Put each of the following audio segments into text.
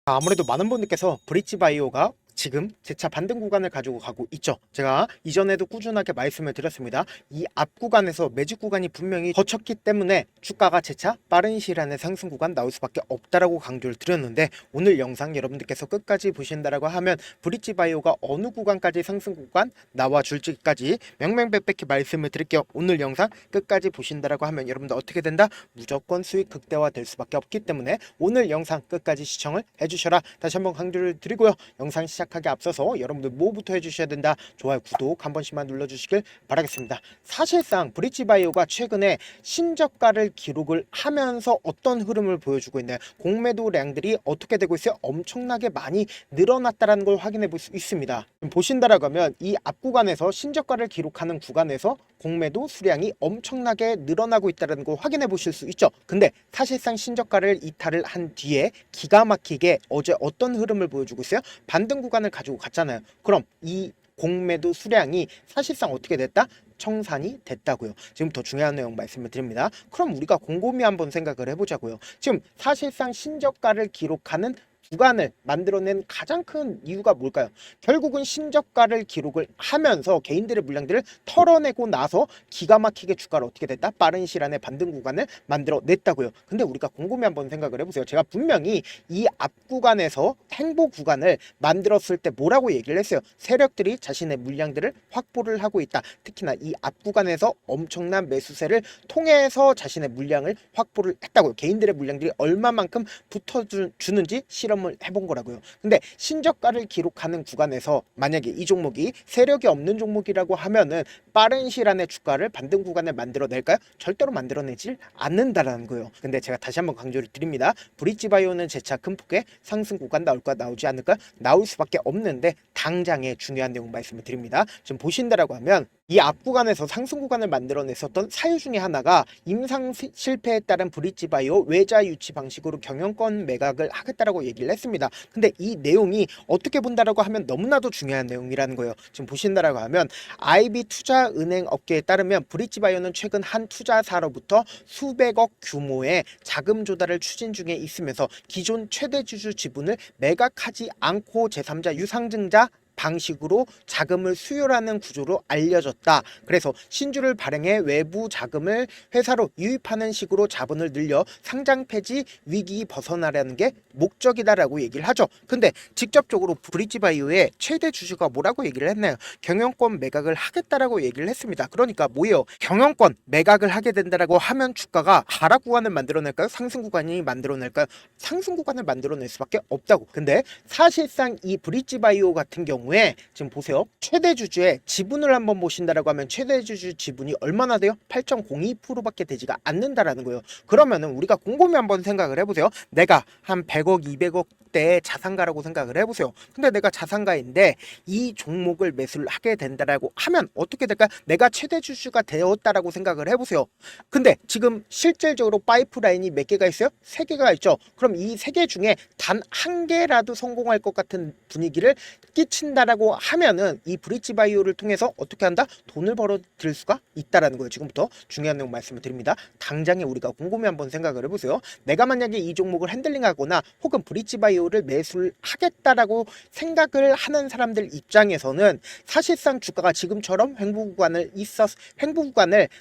아무래도 많은 분들께서 브릿지바이오가 지금 재차 반등 구간을 가지고 가고 있죠. 제가 이전에도 꾸준하게 말씀을 드렸습니다. 이 앞 구간에서 매집 구간이 분명히 거쳤기 때문에 주가가 재차 빠른 시일 안에 상승 구간 나올 수밖에 없다라고 강조를 드렸는데, 오늘 영상 여러분들께서 끝까지 보신다라고 하면 브릿지바이오가 어느 구간까지 상승 구간 나와줄지까지 명명백백히 말씀을 드릴게요. 오늘 영상 끝까지 보신다라고 하면 여러분들 어떻게 된다? 무조건 수익 극대화 될 수밖에 없기 때문에 오늘 영상 끝까지 시청을 해주셔라. 다시 한번 강조를 드리고요. 영상 시작하기 앞서서 여러분들 뭐부터 해주셔야 된다? 좋아요, 구독 한 번씩만 눌러주시길 바라겠습니다. 사실상 브릿지바이오가 최근에 신저가를 기록을 하면서 어떤 흐름을 보여주고 있나요? 공매도량들이 어떻게 되고 있어요? 엄청나게 많이 늘어났다는 걸 확인해 볼 수 있습니다. 보신다라고 하면 이 앞 구간에서 신저가를 기록하는 구간에서 공매도 수량이 엄청나게 늘어나고 있다는 걸 확인해 보실 수 있죠. 근데 사실상 신저가를 이탈을 한 뒤에 기가 막히게 어제 어떤 흐름을 보여주고 있어요? 반등 구간을 가지고 갔잖아요. 그럼 이 공매도 수량이 사실상 어떻게 됐다? 청산이 됐다고요. 지금 더 중요한 내용 말씀을 드립니다. 그럼 우리가 곰곰이 한번 생각을 해보자고요. 지금 사실상 신저가를 기록하는 구간을 만들어낸 가장 큰 이유가 뭘까요? 결국은 신저가를 기록을 하면서 개인들의 물량들을 털어내고 나서 기가 막히게 주가를 어떻게 됐다? 빠른 시일 안에 반등 구간을 만들어냈다고요. 근데 우리가 곰곰이 한번 생각을 해보세요. 제가 분명히 이 앞 구간에서 행보 구간을 만들었을 때 뭐라고 얘기를 했어요? 세력들이 자신의 물량들을 확보를 하고 있다. 특히나 이 앞 구간에서 엄청난 매수세를 통해서 자신의 물량을 확보를 했다고요. 개인들의 물량들이 얼마만큼 붙어주는지 실험을 해본 거라고요. 근데 신저가를 기록하는 구간에서 만약에 이 종목이 세력이 없는 종목이라고 하면은 빠른 시일 안에 주가를 반등 구간을 만들어낼까요? 절대로 만들어내질 않는다라는 거예요. 근데 제가 다시 한번 강조를 드립니다. 브릿지바이오는 재차 큰 폭의 상승 구간 나올까 나오지 않을까? 나올 수밖에 없는데 당장의 중요한 내용 말씀을 드립니다. 지금 보신다라고 하면 이 앞 구간에서 상승 구간을 만들어냈었던 사유 중에 하나가 임상 실패에 따른 브릿지바이오 외자 유치 방식으로 경영권 매각을 하겠다라고 얘기를 했습니다. 근데 이 내용이 어떻게 본다라고 하면 너무나도 중요한 내용이라는 거예요. 지금 보신다라고 하면 IB 투자은행 업계에 따르면 브릿지바이오는 최근 한 투자사로부터 수백억 규모의 자금 조달을 추진 중에 있으면서 기존 최대 주주 지분을 매각하지 않고 제3자 유상증자 방식으로 자금을 수요하는 구조로 알려졌다. 그래서 신주를 발행해 외부 자금을 회사로 유입하는 식으로 자본을 늘려 상장 폐지 위기 벗어나려는 게 목적이다라고 얘기를 하죠. 근데 직접적으로 브릿지바이오의 최대 주주가 뭐라고 얘기를 했나요? 경영권 매각을 하겠다라고 얘기를 했습니다. 그러니까 뭐예요? 경영권 매각을 하게 된다라고 하면 주가가 하락 구간을 만들어낼까요? 상승 구간이 만들어낼까요? 상승 구간을 만들어낼 수밖에 없다고. 근데 사실상 이 브릿지바이오 같은 경우에 지금 보세요. 최대 주주의 지분을 한번 보신다라고 하면 최대 주주 지분이 얼마나 돼요? 8.02%밖에 되지가 않는다라는 거예요. 그러면은 우리가 곰곰이 한번 생각을 해보세요. 내가 한 100억, 200억 대 자산가라고 생각을 해보세요. 근데 내가 자산가인데 이 종목을 매수를 하게 된다라고 하면 어떻게 될까요? 내가 최대 주주가 되었다라고 생각을 해보세요. 근데 지금 실질적으로 파이프라인이 몇 개가 있어요? 3개가 있죠. 그럼 이 3개 중에 단 한 개라도 성공할 것 같은 분위기를 끼친다라고 하면은 이 브릿지바이오를 통해서 어떻게 한다? 돈을 벌어들일 수가 있다라는 거예요. 지금부터 중요한 내용 말씀을 드립니다. 당장에 우리가 곰곰이 한번 생각을 해보세요. 내가 만약에 이 종목을 핸들링하거나 혹은 브릿지바이오를 매수를 하겠다라고 생각을 하는 사람들 입장에서는 사실상 주가가 지금처럼 횡보 구간을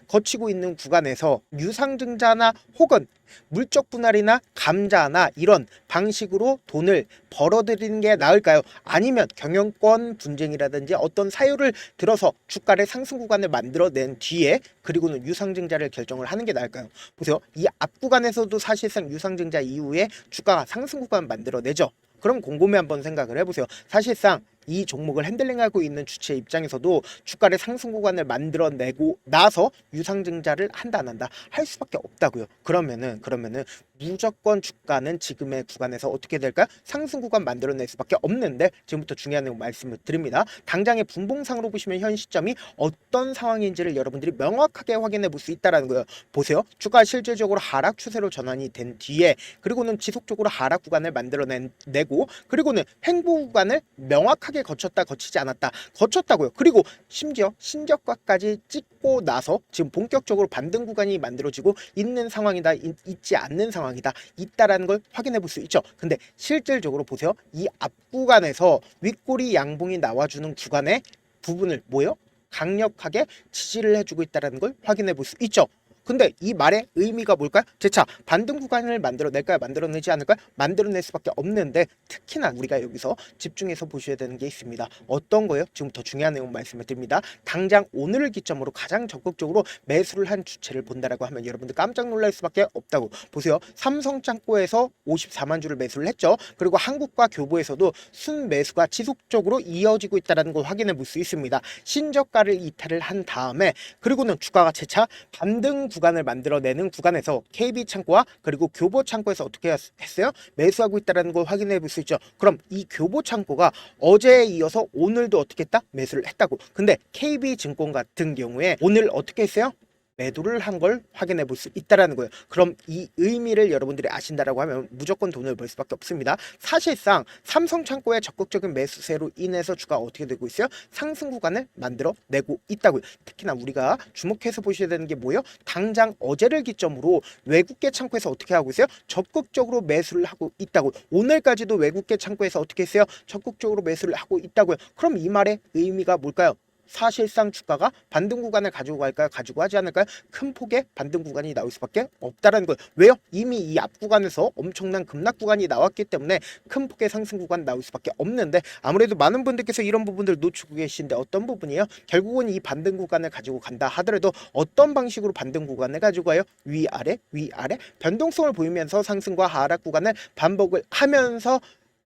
거치고 있는 구간에서 유상증자나 혹은 물적 분할이나 감자나 이런 방식으로 돈을 벌어들이는 게 나을까요? 아니면 경영권 분쟁이라든지 어떤 사유를 들어서 주가를 상승 구간을 만들어낸 뒤에 그리고는 유상증자를 결정을 하는 게 나을까요? 보세요. 이 앞 구간에서도 사실상 유상증자 이후에 주가가 상승 구간 만들어내죠. 그럼 곰곰이 한번 생각을 해보세요. 사실상 이 종목을 핸들링하고 있는 주체 입장에서도 주가를 상승 구간을 만들어내고 나서 유상증자를 한다 안 한다 할 수밖에 없다고요. 그러면은 무조건 주가는 지금의 구간에서 어떻게 될까요? 상승 구간 만들어낼 수밖에 없는데 지금부터 중요한 내용 말씀을 드립니다. 당장의 분봉상으로 보시면 현 시점이 어떤 상황인지를 여러분들이 명확하게 확인해 볼 수 있다는 거예요. 보세요. 주가가 실질적으로 하락 추세로 전환이 된 뒤에 그리고는 지속적으로 하락 구간을 만들어내고 그리고는 횡보 구간을 명확하게 심하게 거쳤다 거치지 않았다 거쳤다고요. 그리고 심지어 신저가까지 찍고 나서 지금 본격적으로 반등 구간이 만들어지고 있는 상황이다, 있지 않는 상황이다, 있다라는 걸 확인해 볼 수 있죠. 근데 실질적으로 보세요. 이 앞 구간에서 윗꼬리 양봉이 나와주는 구간의 부분을 뭐예요? 강력하게 지지를 해주고 있다는 걸 확인해 볼 수 있죠. 근데 이 말의 의미가 뭘까요? 재차 반등 구간을 만들어낼까요? 만들어내지 않을까요? 만들어낼 수밖에 없는데, 특히나 우리가 여기서 집중해서 보셔야 되는 게 있습니다. 어떤 거예요? 지금부터 중요한 내용 말씀을 드립니다. 당장 오늘을 기점으로 가장 적극적으로 매수를 한 주체를 본다라고 하면 여러분들 깜짝 놀랄 수밖에 없다고. 보세요. 삼성창고에서 54만 주를 매수를 했죠. 그리고 한국과 교보에서도 순매수가 지속적으로 이어지고 있다는 걸 확인해 볼 수 있습니다. 신저가를 이탈을 한 다음에, 그리고는 주가가 재차 반등 구간을 만들어내는 구간에서 KB창고와 그리고 교보창고에서 어떻게 했어요? 매수하고 있다는 걸 확인해 볼 수 있죠. 그럼 이 교보창고가 어제에 이어서 오늘도 어떻게 했다? 매수를 했다고. 근데 KB증권 같은 경우에 오늘 어떻게 했어요? 매도를 한 걸 확인해 볼 수 있다라는 거예요. 그럼 이 의미를 여러분들이 아신다라고 하면 무조건 돈을 벌 수밖에 없습니다. 사실상 삼성창고의 적극적인 매수세로 인해서 주가가 어떻게 되고 있어요? 상승 구간을 만들어내고 있다고요. 특히나 우리가 주목해서 보셔야 되는 게 뭐예요? 당장 어제를 기점으로 외국계 창고에서 어떻게 하고 있어요? 적극적으로 매수를 하고 있다고. 오늘까지도 외국계 창고에서 어떻게 했어요? 적극적으로 매수를 하고 있다고요. 그럼 이 말의 의미가 뭘까요? 사실상 주가가 반등 구간을 가지고 갈까요? 가지고 하지 않을까요? 큰 폭의 반등 구간이 나올 수밖에 없다라는 거예요. 왜요? 이미 이 앞 구간에서 엄청난 급락 구간이 나왔기 때문에 큰 폭의 상승 구간 나올 수밖에 없는데, 아무래도 많은 분들께서 이런 부분들 놓치고 계신데, 어떤 부분이에요? 결국은 이 반등 구간을 가지고 간다 하더라도 어떤 방식으로 반등 구간을 가지고 가요? 위아래 위아래 변동성을 보이면서 상승과 하락 구간을 반복을 하면서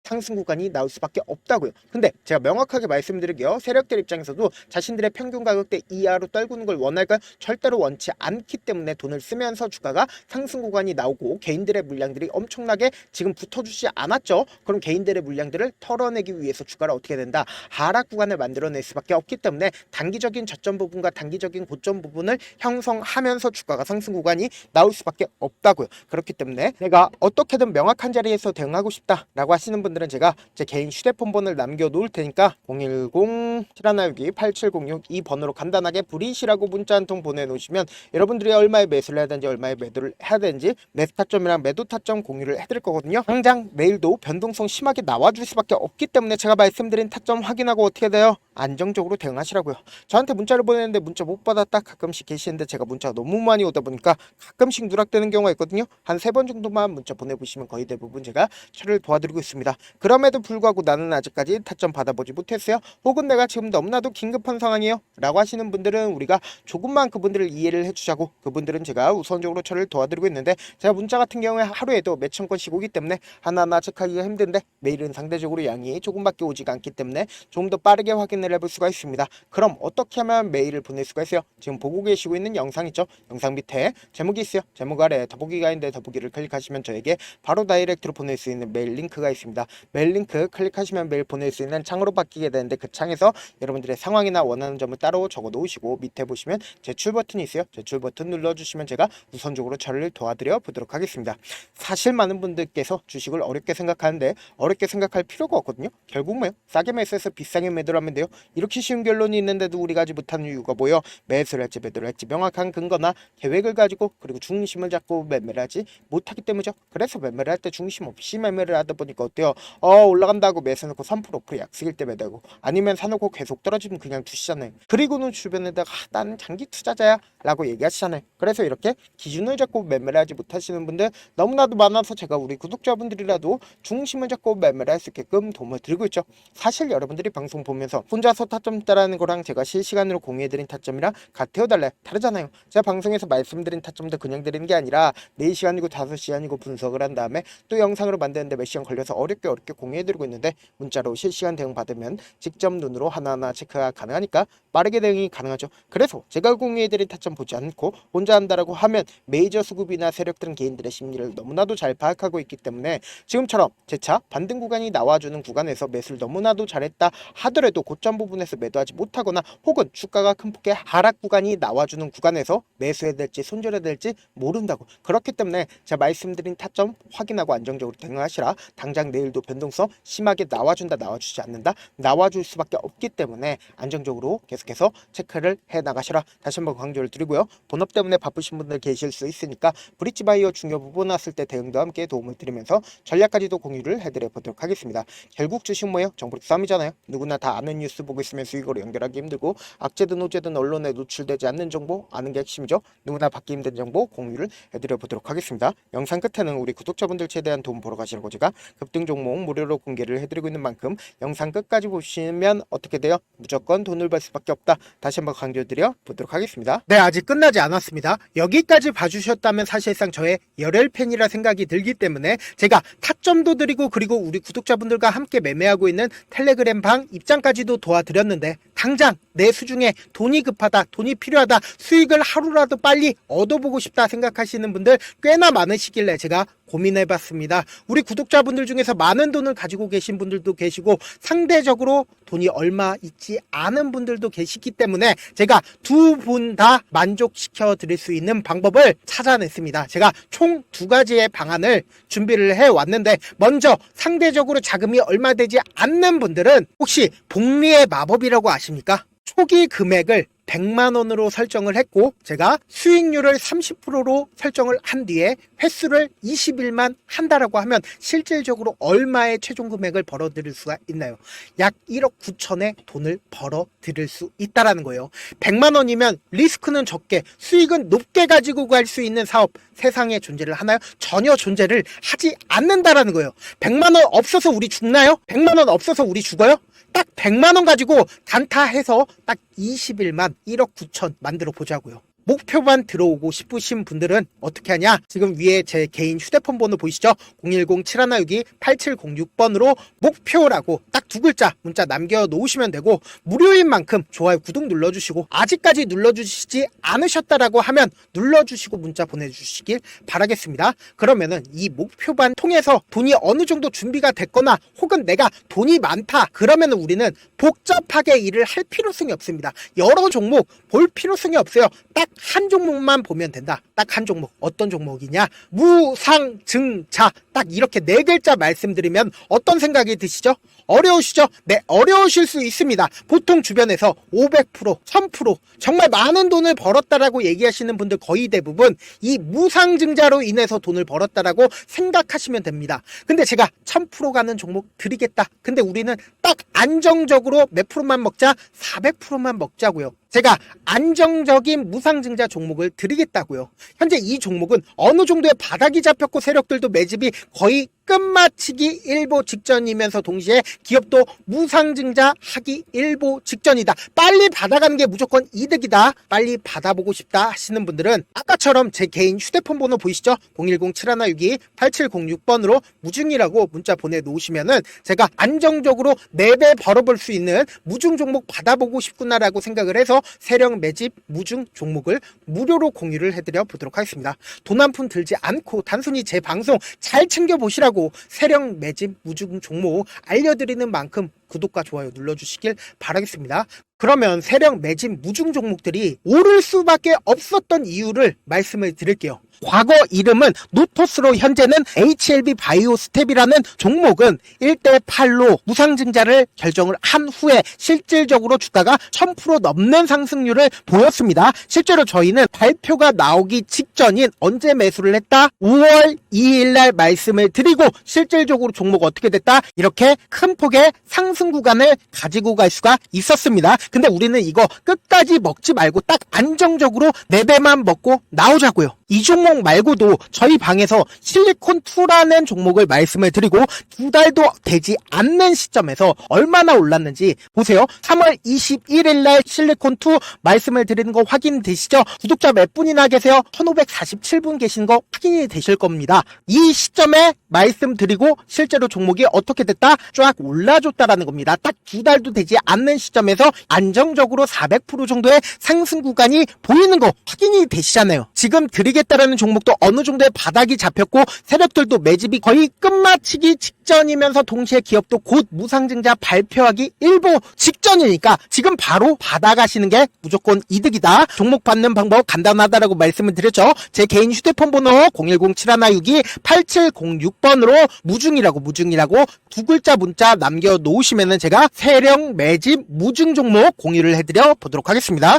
상승 구간이 나올 수밖에 없다고요. 근데 제가 명확하게 말씀드릴게요. 세력들 입장에서도 자신들의 평균 가격대 이하로 떨구는 걸 원할까요? 절대로 원치 않기 때문에 돈을 쓰면서 주가가 상승 구간이 나오고, 개인들의 물량들이 엄청나게 지금 붙어주지 않았죠. 그럼 개인들의 물량들을 털어내기 위해서 주가를 어떻게 된다? 하락 구간을 만들어낼 수밖에 없기 때문에 단기적인 저점 부분과 단기적인 고점 부분을 형성하면서 주가가 상승 구간이 나올 수밖에 없다고요. 그렇기 때문에 내가 어떻게든 명확한 자리에서 대응하고 싶다라고 하시는 분들은 제가 제 개인 휴대폰 번호를 남겨놓을 테니까 010-7162-8706 이 번호로 간단하게 브릿이라고 문자 한 통 보내놓으시면 여러분들이 얼마에 매수를 해야 되는지, 얼마에 매도를 해야 되는지 매수 타점이랑 매도 타점 공유를 해드릴 거거든요. 당장 내일도 변동성 심하게 나와줄 수밖에 없기 때문에 제가 말씀드린 타점 확인하고 어떻게 돼요? 안정적으로 대응하시라고요. 저한테 문자를 보내는데 문자 못 받았다 가끔씩 계시는데, 제가 문자가 너무 많이 오다 보니까 가끔씩 누락되는 경우가 있거든요. 한 3번 정도만 문자 보내보시면 거의 대부분 제가 처리를 도와드리고 있습니다. 그럼에도 불구하고 나는 아직까지 타점 받아보지 못했어요, 혹은 내가 지금 너무나도 긴급한 상황이에요 라고 하시는 분들은 우리가 조금만 그분들을 이해를 해주자고, 그분들은 제가 우선적으로 처리를 도와드리고 있는데, 제가 문자 같은 경우에 하루에도 몇천 건씩 오기 때문에 하나하나 체크하기가 힘든데, 메일은 상대적으로 양이 조금밖에 오지가 않기 때문에 좀 더 빠르게 확인을 해볼 수가 있습니다. 그럼 어떻게 하면 메일을 보낼 수가 있어요? 지금 보고 계시고 있는 영상 있죠? 영상 밑에 제목이 있어요. 제목 아래 더보기가 있는데 더보기를 클릭하시면 저에게 바로 다이렉트로 보낼 수 있는 메일 링크가 있습니다. 메일 링크 클릭하시면 메일 보낼 수 있는 창으로 바뀌게 되는데, 그 창에서 여러분들의 상황이나 원하는 점을 따로 적어 놓으시고 밑에 보시면 제출 버튼이 있어요. 제출 버튼 눌러주시면 제가 우선적으로 처리를 도와드려 보도록 하겠습니다. 사실 많은 분들께서 주식을 어렵게 생각하는데, 어렵게 생각할 필요가 없거든요. 결국 뭐예요? 싸게 매수해서 비싸게 매도를 하면 돼요. 이렇게 쉬운 결론이 있는데도 우리가 하지 못하는 이유가 뭐예요? 매수를 할지 매도를 할지 명확한 근거나 계획을 가지고, 그리고 중심을 잡고 매매를 하지 못하기 때문이죠. 그래서 매매를 할 때 중심 없이 매매를 하다 보니까 어때요? 올라간다고 매수해놓고 3% 5% 약속일 때 매도하고, 아니면 사놓고 계속 떨어지면 그냥 두시잖아요. 그리고는 주변에다가 나는 장기 투자자야 라고 얘기하시잖아요. 그래서 이렇게 기준을 잡고 매매를 하지 못하시는 분들 너무나도 많아서 제가 우리 구독자분들이라도 중심을 잡고 매매를 할 수 있게끔 도움을 드리고 있죠. 사실 여러분들이 방송 보면서 혼자서 타점 따라하는 거랑 제가 실시간으로 공유해드린 타점이랑 같아요 달라요? 다르잖아요. 제가 방송에서 말씀드린 타점도 그냥 드리는 게 아니라 4시간이고 5시간이고 분석을 한 다음에 또 영상으로 만드는데 몇 시간 걸려서 어렵게 공유해드리고 있는데, 문자로 실시간 대응 받으면 직접 눈으로 하나하나 체크가 가능하니까 빠르게 대응이 가능하죠. 그래서 제가 공유해드린 타점 보지 않고 혼자 한다라고 하면 메이저 수급이나 세력들은 개인들의 심리를 너무나도 잘 파악하고 있기 때문에, 지금처럼 재차 반등 구간이 나와주는 구간에서 매수를 너무나도 잘했다 하더라도 고점 이런 부분에서 매도하지 못하거나 혹은 주가가 큰 폭의 하락 구간이 나와주는 구간에서 매수해야 될지 손절해야 될지 모른다고. 그렇기 때문에 제가 말씀드린 타점 확인하고 안정적으로 대응하시라. 당장 내일도 변동성 심하게 나와준다 나와주지 않는다 나와줄 수밖에 없기 때문에 안정적으로 계속해서 체크를 해 나가시라. 다시 한번 강조를 드리고요. 본업 때문에 바쁘신 분들 계실 수 있으니까 브릿지바이오 중요 부분 왔을 때 대응도 함께 도움을 드리면서 전략까지도 공유를 해드려 보도록 하겠습니다. 결국 주식 뭐예요? 정보 싸움이잖아요. 누구나 다 아는 뉴스 보고 있으면 수익으로 연결하기 힘들고 악재든 호재든 언론에 노출되지 않는 정보 아는 게 핵심이죠. 누구나 받기 힘든 정보 공유를 해드려 보도록 하겠습니다. 영상 끝에는 우리 구독자분들 최대한 도움 보러 가시라고 제가 급등 종목 무료로 공개를 해드리고 있는 만큼 영상 끝까지 보시면 어떻게 돼요? 무조건 돈을 벌 수밖에 없다. 다시 한번 강조드려 보도록 하겠습니다. 네, 아직 끝나지 않았습니다. 여기까지 봐주셨다면 사실상 저의 열혈 팬이라 생각이 들기 때문에 제가 타점도 드리고 그리고 우리 구독자분들과 함께 매매하고 있는 텔레그램 방 입장까지도 도와드렸는데 당장 내 수중에 돈이 급하다, 돈이 필요하다, 수익을 하루라도 빨리 얻어보고 싶다 생각하시는 분들 꽤나 많으시길래 제가 고민해봤습니다. 우리 구독자분들 중에서 많은 돈을 가지고 계신 분들도 계시고 상대적으로 돈이 얼마 있지 않은 분들도 계시기 때문에 제가 두 분 다 만족시켜 드릴 수 있는 방법을 찾아냈습니다. 제가 총 두 가지의 방안을 준비를 해왔는데 먼저 상대적으로 자금이 얼마 되지 않는 분들은 혹시 복리의 마법이라고 아십니까? 초기 금액을 100만원으로 설정을 했고 제가 수익률을 30%로 설정을 한 뒤에 횟수를 20일만 한다라고 하면 실질적으로 얼마의 최종 금액을 벌어들일 수가 있나요? 약 1억 9천의 돈을 벌어들일 수 있다라는 거예요. 100만원이면 리스크는 적게 수익은 높게 가지고 갈 수 있는 사업 세상에 존재를 하나요? 전혀 존재를 하지 않는다라는 거예요. 100만원 없어서 우리 죽나요? 100만원 없어서 우리 죽어요? 딱 100만원 가지고 단타해서 딱 20일만 1억 9천 만들어 보자고요. 목표만 들어오고 싶으신 분들은 어떻게 하냐? 지금 위에 제 개인 휴대폰 번호 보이시죠? 010-7162-8706번으로 목표라고 딱 두 글자 문자 남겨놓으시면 되고 무료인 만큼 좋아요 구독 눌러주시고 아직까지 눌러주시지 않으셨다라고 하면 눌러주시고 문자 보내주시길 바라겠습니다. 그러면은 이 목표반 통해서 돈이 어느 정도 준비가 됐거나 혹은 내가 돈이 많다 그러면은 우리는 복잡하게 일을 할 필요성이 없습니다. 여러 종목 볼 필요성이 없어요. 딱 한 종목만 보면 된다. 딱 한 종목. 어떤 종목이냐? 무상증자. 딱 이렇게 네 글자 말씀드리면 어떤 생각이 드시죠? 어려우시죠? 네, 어려우실 수 있습니다. 보통 주변에서 500%, 1000% 정말 많은 돈을 벌었다라고 얘기하시는 분들 거의 대부분 이 무상증자로 인해서 돈을 벌었다라고 생각하시면 됩니다. 근데 제가 1000% 가는 종목 드리겠다. 근데 우리는 딱 안정적으로 몇 프로만 먹자? 400%만 먹자고요. 제가 안정적인 무상증자 종목을 드리겠다고요. 현재 이 종목은 어느 정도의 바닥이 잡혔고 세력들도 매집이 거의 끝마치기 일보 직전이면서 동시에 기업도 무상증자 하기 일보 직전이다. 빨리 받아가는 게 무조건 이득이다. 빨리 받아보고 싶다 하시는 분들은 아까처럼 제 개인 휴대폰 번호 보이시죠? 010-7162-8706번으로 무중이라고 문자 보내놓으시면은 제가 안정적으로 4배 벌어볼 수 있는 무중 종목 받아보고 싶구나라고 생각을 해서 세력 매집 무중 종목을 무료로 공유를 해드려 보도록 하겠습니다. 돈 한 푼 들지 않고 단순히 제 방송 잘 챙겨보시라고 세력 매집 무중 종목 알려드리는 만큼 구독과 좋아요 눌러주시길 바라겠습니다. 그러면 세력 매집 무중 종목들이 오를 수밖에 없었던 이유를 말씀을 드릴게요. 과거 이름은 노토스로 현재는 HLB 바이오스텝이라는 종목은 1대8로 무상증자를 결정을 한 후에 실질적으로 주가가 1000% 넘는 상승률을 보였습니다. 실제로 저희는 발표가 나오기 직전인 언제 매수를 했다? 5월 2일날 말씀을 드리고 실질적으로 종목 어떻게 됐다? 이렇게 큰 폭의 상승 구간을 가지고 갈 수가 있었습니다. 근데 우리는 이거 끝까지 먹지 말고 딱 안정적으로 4배만 먹고 나오자고요. 이 종목 말고도 저희 방에서 실리콘2라는 종목을 말씀을 드리고 2달도 되지 않는 시점에서 얼마나 올랐는지 보세요. 3월 21일 날 실리콘2 말씀을 드리는 거 확인되시죠? 구독자 몇 분이나 계세요? 1547분 계신 거 확인이 되실 겁니다. 이 시점에 말씀드리고 실제로 종목이 어떻게 됐다? 쫙 올라줬다라는 겁니다. 딱 2달도 되지 않는 시점에서 안정적으로 400% 정도의 상승 구간이 보이는 거 확인이 되시잖아요. 지금 드리겠습니다. 알겠다라는 종목도 어느 정도의 바닥이 잡혔고 세력들도 매집이 거의 끝마치기 직전이면서 동시에 기업도 곧 무상증자 발표하기 일보 직전이니까 지금 바로 받아가시는 게 무조건 이득이다. 종목 받는 방법 간단하다라고 말씀을 드렸죠. 제 개인 휴대폰 번호 010-7162-8706번으로 무중이라고 두 글자 문자 남겨놓으시면은 제가 세력 매집 무중 종목 공유를 해드려 보도록 하겠습니다.